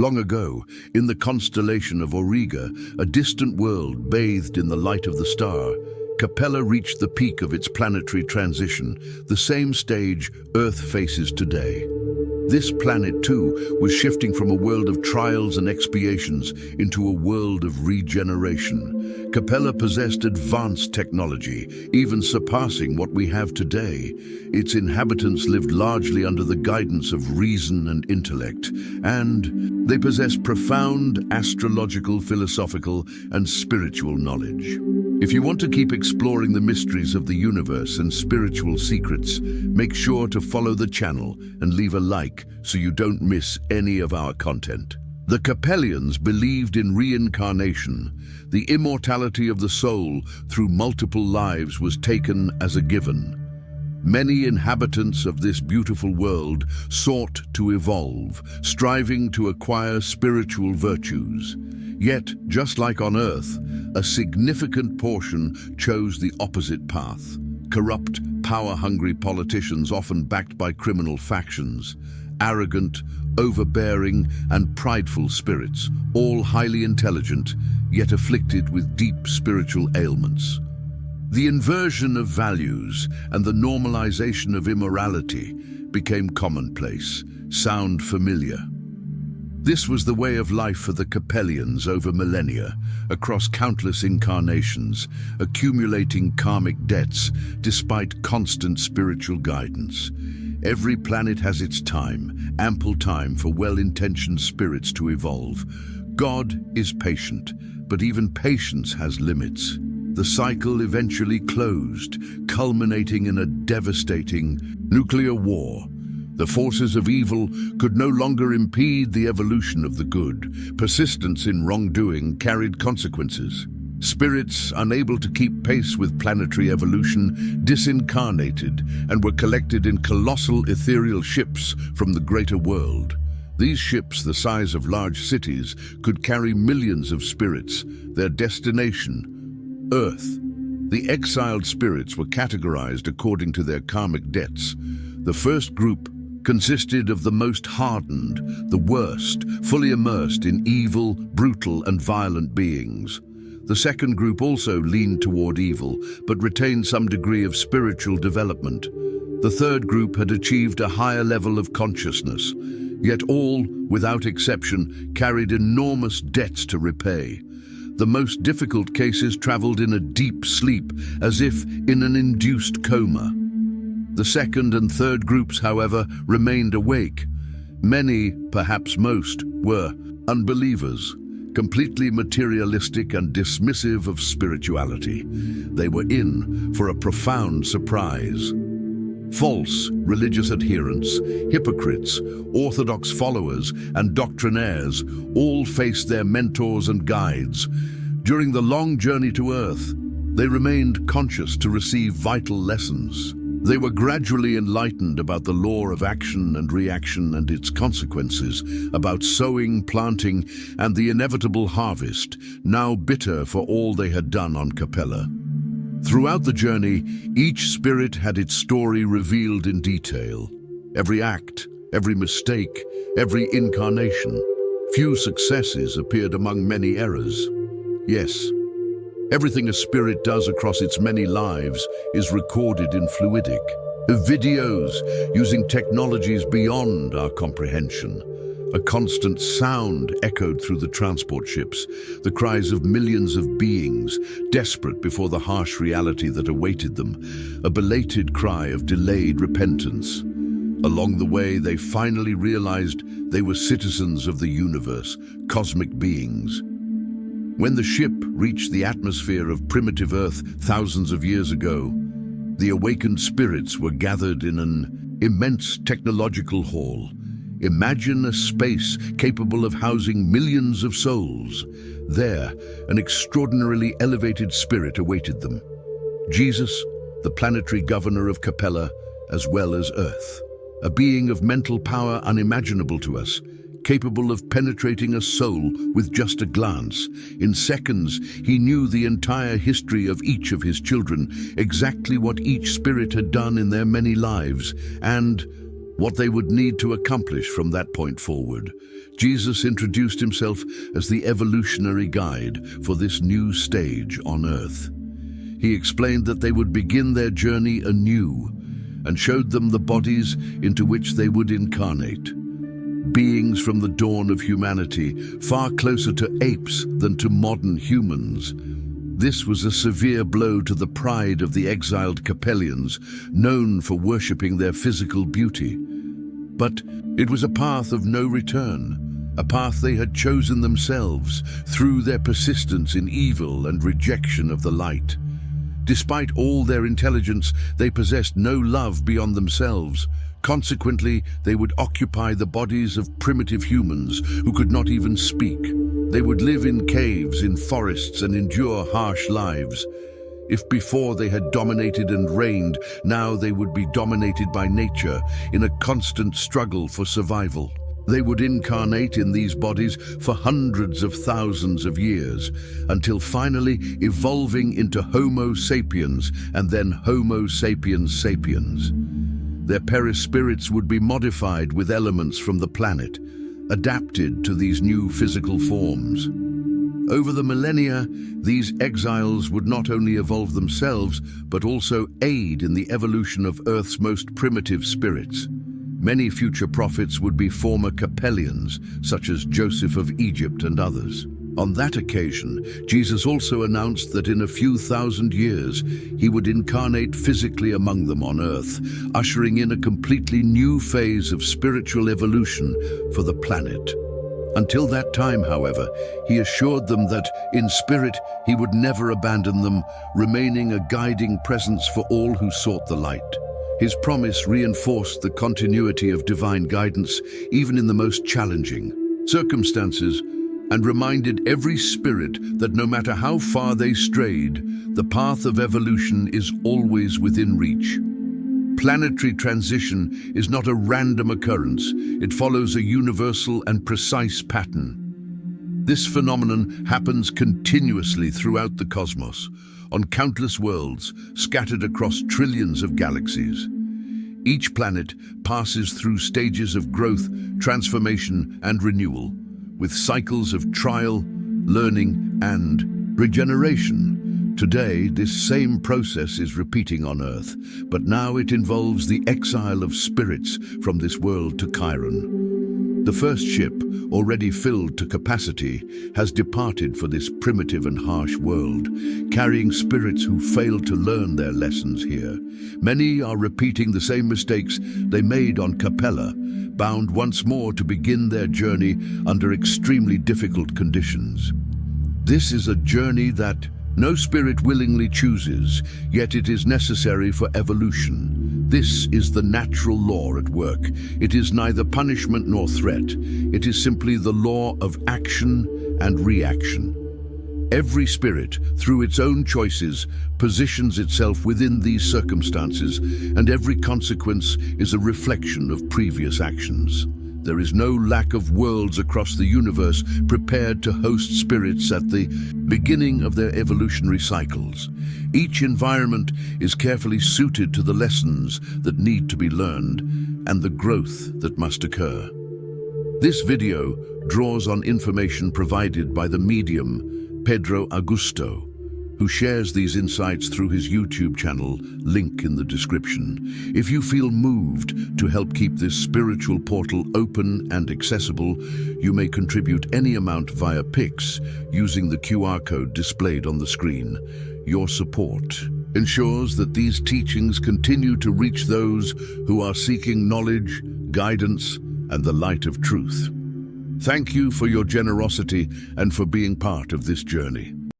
Long ago, in the constellation of Auriga, a distant world bathed in the light of the star, Capella reached the peak of its planetary transition, the same stage Earth faces today. This planet, too, was shifting from a world of trials and expiations into a world of regeneration. Capella possessed advanced technology, even surpassing what we have today. Its inhabitants lived largely under the guidance of reason and intellect, and they possessed profound astrological, philosophical, and spiritual knowledge. If you want to keep exploring the mysteries of the universe and spiritual secrets, make sure to follow the channel and leave a like so you don't miss any of our content. The Capellians believed in reincarnation. The immortality of the soul through multiple lives was taken as a given. Many inhabitants of this beautiful world sought to evolve, striving to acquire spiritual virtues. Yet, just like on Earth, a significant portion chose the opposite path. Corrupt, power-hungry politicians often backed by criminal factions, arrogant, overbearing, and prideful spirits, all highly intelligent, yet afflicted with deep spiritual ailments. The inversion of values and the normalization of immorality became commonplace. Sound familiar? This was the way of life for the Capellians over millennia, across countless incarnations, accumulating karmic debts despite constant spiritual guidance. Every planet has its time, ample time for well-intentioned spirits to evolve. God is patient, but even patience has limits. The cycle eventually closed, culminating in a devastating nuclear war. The forces of evil could no longer impede the evolution of the good. Persistence in wrongdoing carried consequences. Spirits, unable to keep pace with planetary evolution, disincarnated and were collected in colossal ethereal ships from the greater world. These ships, the size of large cities, could carry millions of spirits. Their destination, Earth. The exiled spirits were categorized according to their karmic debts. The first group consisted of the most hardened, the worst, fully immersed in evil, brutal, and violent beings. The second group also leaned toward evil, but retained some degree of spiritual development. The third group had achieved a higher level of consciousness, yet all, without exception, carried enormous debts to repay. The most difficult cases traveled in a deep sleep, as if in an induced coma. The second and third groups, however, remained awake. Many, perhaps most, were unbelievers, completely materialistic and dismissive of spirituality. They were in for a profound surprise. False religious adherents, hypocrites, orthodox followers, and doctrinaires all faced their mentors and guides. During the long journey to Earth, they remained conscious to receive vital lessons. They were gradually enlightened about the law of action and reaction and its consequences, about sowing, planting, and the inevitable harvest, now bitter for all they had done on Capella. Throughout the journey, each spirit had its story revealed in detail. Every act, every mistake, every incarnation. Few successes appeared among many errors. Yes, everything a spirit does across its many lives is recorded in fluidic. Videos using technologies beyond our comprehension. A constant sound echoed through the transport ships, the cries of millions of beings, desperate before the harsh reality that awaited them, a belated cry of delayed repentance. Along the way, they finally realized they were citizens of the universe, cosmic beings. When the ship reached the atmosphere of primitive Earth thousands of years ago, the awakened spirits were gathered in an immense technological hall. Imagine a space capable of housing millions of souls. There, an extraordinarily elevated spirit awaited them. Jesus, the planetary governor of Capella, as well as Earth. A being of mental power unimaginable to us, capable of penetrating a soul with just a glance. In seconds, he knew the entire history of each of his children, exactly what each spirit had done in their many lives, and what they would need to accomplish from that point forward. Jesus introduced himself as the evolutionary guide for this new stage on Earth. He explained that they would begin their journey anew and showed them the bodies into which they would incarnate. Beings from the dawn of humanity, far closer to apes than to modern humans. This was a severe blow to the pride of the exiled Capellians, known for worshipping their physical beauty. But it was a path of no return, a path they had chosen themselves through their persistence in evil and rejection of the light. Despite all their intelligence, they possessed no love beyond themselves. Consequently, they would occupy the bodies of primitive humans who could not even speak. They would live in caves, in forests, and endure harsh lives. If before they had dominated and reigned, now they would be dominated by nature in a constant struggle for survival. They would incarnate in these bodies for hundreds of thousands of years, until finally evolving into Homo sapiens and then Homo sapiens sapiens. Their perispirits would be modified with elements from the planet, adapted to these new physical forms. Over the millennia, these exiles would not only evolve themselves, but also aid in the evolution of Earth's most primitive spirits. Many future prophets would be former Capellians, such as Joseph of Egypt and others. On that occasion, Jesus also announced that in a few thousand years, he would incarnate physically among them on Earth, ushering in a completely new phase of spiritual evolution for the planet. Until that time, however, he assured them that, in spirit, he would never abandon them, remaining a guiding presence for all who sought the light. His promise reinforced the continuity of divine guidance, even in the most challenging circumstances, and reminded every spirit that no matter how far they strayed, the path of evolution is always within reach. Planetary transition is not a random occurrence. It follows a universal and precise pattern. This phenomenon happens continuously throughout the cosmos, on countless worlds scattered across trillions of galaxies. Each planet passes through stages of growth, transformation, and renewal, with cycles of trial, learning, and regeneration. Today, this same process is repeating on Earth, but now it involves the exile of spirits from this world to Chiron. The first ship, already filled to capacity, has departed for this primitive and harsh world, carrying spirits who failed to learn their lessons here. Many are repeating the same mistakes they made on Capella, bound once more to begin their journey under extremely difficult conditions. This is a journey that no spirit willingly chooses, yet it is necessary for evolution. This is the natural law at work. It is neither punishment nor threat. It is simply the law of action and reaction. Every spirit, through its own choices, positions itself within these circumstances, and every consequence is a reflection of previous actions. There is no lack of worlds across the universe prepared to host spirits at the beginning of their evolutionary cycles. Each environment is carefully suited to the lessons that need to be learned and the growth that must occur. This video draws on information provided by the medium Pedro Augusto, who shares these insights through his YouTube channel, link in the description. If you feel moved to help keep this spiritual portal open and accessible, you may contribute any amount via Pix using the QR code displayed on the screen. Your support ensures that these teachings continue to reach those who are seeking knowledge, guidance, and the light of truth. Thank you for your generosity and for being part of this journey.